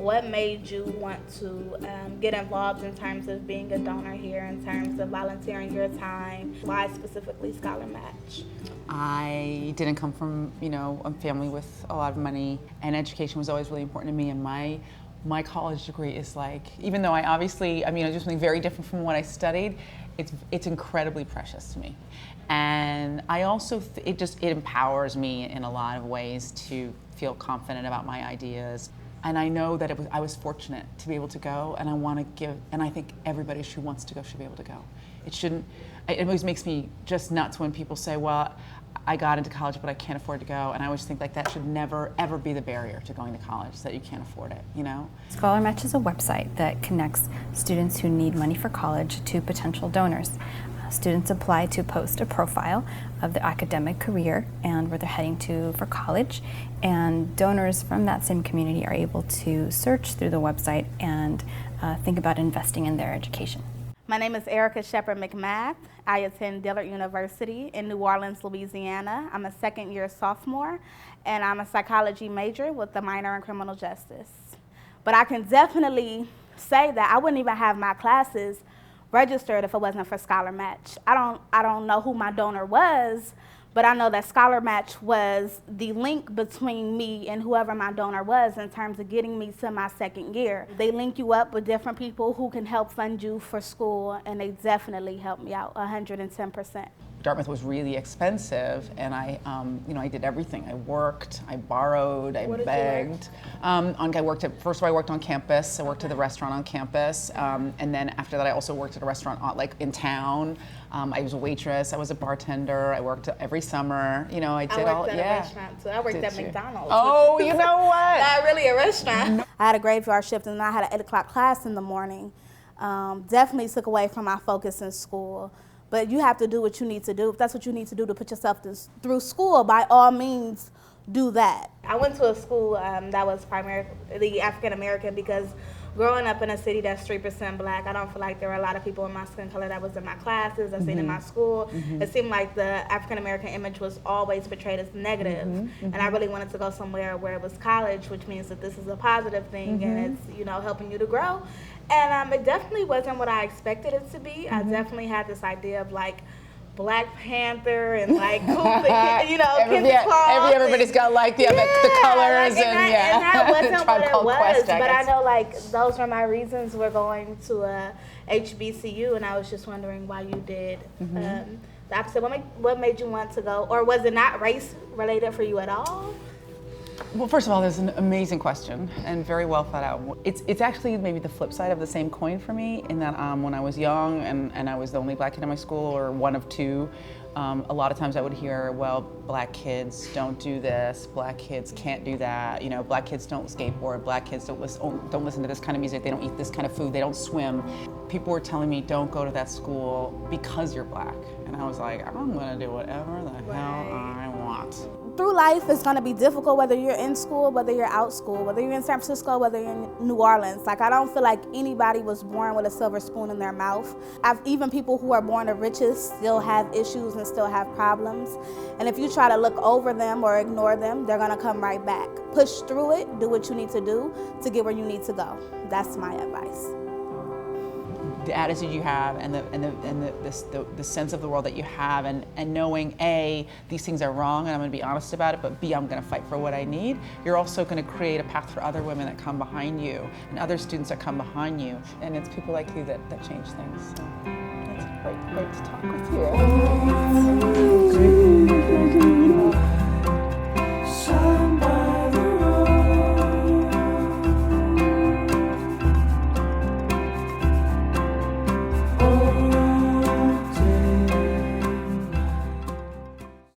what made you want to get involved in terms of being a donor here, in terms of volunteering your time? Why specifically ScholarMatch? I didn't come from, a family with a lot of money, and education was always really important to me. And my college degree is like, even though I do something very different from what I studied, it's incredibly precious to me. And I also, it empowers me in a lot of ways to feel confident about my ideas. And I know that I was fortunate to be able to go, and I think everybody who wants to go should be able to go. It always makes me just nuts when people say, well, I got into college, but I can't afford to go. And I always think that should never, ever be the barrier to going to college, that you can't afford it, ScholarMatch is a website that connects students who need money for college to potential donors. Students apply to post a profile of their academic career and where they're heading to for college, and donors from that same community are able to search through the website and think about investing in their education. My name is Erica McMath. I attend Dillard University in New Orleans, Louisiana. I'm a second-year sophomore, and I'm a psychology major with a minor in criminal justice. But I can definitely say that I wouldn't even have my classes registered if it wasn't for ScholarMatch. I don't know who my donor was, but I know that ScholarMatch was the link between me and whoever my donor was in terms of getting me to my second year. They link you up with different people who can help fund you for school, and they definitely helped me out 110%. Dartmouth was really expensive, and I did everything. I worked, I borrowed, I begged. I worked on campus. I worked at the restaurant on campus, and then after that, I also worked at a restaurant in town. I was a waitress. I was a bartender. I worked every summer. I worked at a restaurant too. I worked at McDonald's. Oh, you know what? Not really a restaurant. I had a graveyard shift, and then I had an 8 o'clock class in the morning. Definitely took away from my focus in school. But you have to do what you need to do. If that's what you need to do to put yourself through school, by all means, do that. I went to a school that was primarily African American because growing up in a city that's 3% black, I don't feel like there were a lot of people in my skin color that was in my classes, I seen in my school. It seemed like the African American image was always portrayed as negative. And I really wanted to go somewhere where it was college, which means that this is a positive thing and it's helping you to grow. And it definitely wasn't what I expected it to be. I definitely had this idea of like Black Panther and like everybody's got like the colors and that wasn't what it was. But I know like those were my reasons for going to a HBCU, and I was just wondering why you did the opposite. What made you want to go, or was it not race related for you at all? Well, first of all, there's an amazing question and very well thought out. It's actually maybe the flip side of the same coin for me, in that when I was young and I was the only black kid in my school, or one of two, a lot of times I would hear, well, black kids don't do this, black kids can't do that, black kids don't skateboard, black kids don't listen to this kind of music, they don't eat this kind of food, they don't swim. People were telling me, don't go to that school because you're black. And I was like, I'm gonna do whatever the hell I want. Through life, it's going to be difficult whether you're in school, whether you're out school, whether you're in San Francisco, whether you're in New Orleans. Like, I don't feel like anybody was born with a silver spoon in their mouth. Even people who are born the richest still have issues and still have problems. And if you try to look over them or ignore them, they're going to come right back. Push through it, do what you need to do to get where you need to go. That's my advice. The attitude you have and the sense of the world that you have, and knowing A, these things are wrong and I'm going to be honest about it, but B, I'm going to fight for what I need. You're also going to create a path for other women that come behind you and other students that come behind you, and it's people like you that change things. So it's great to talk with you.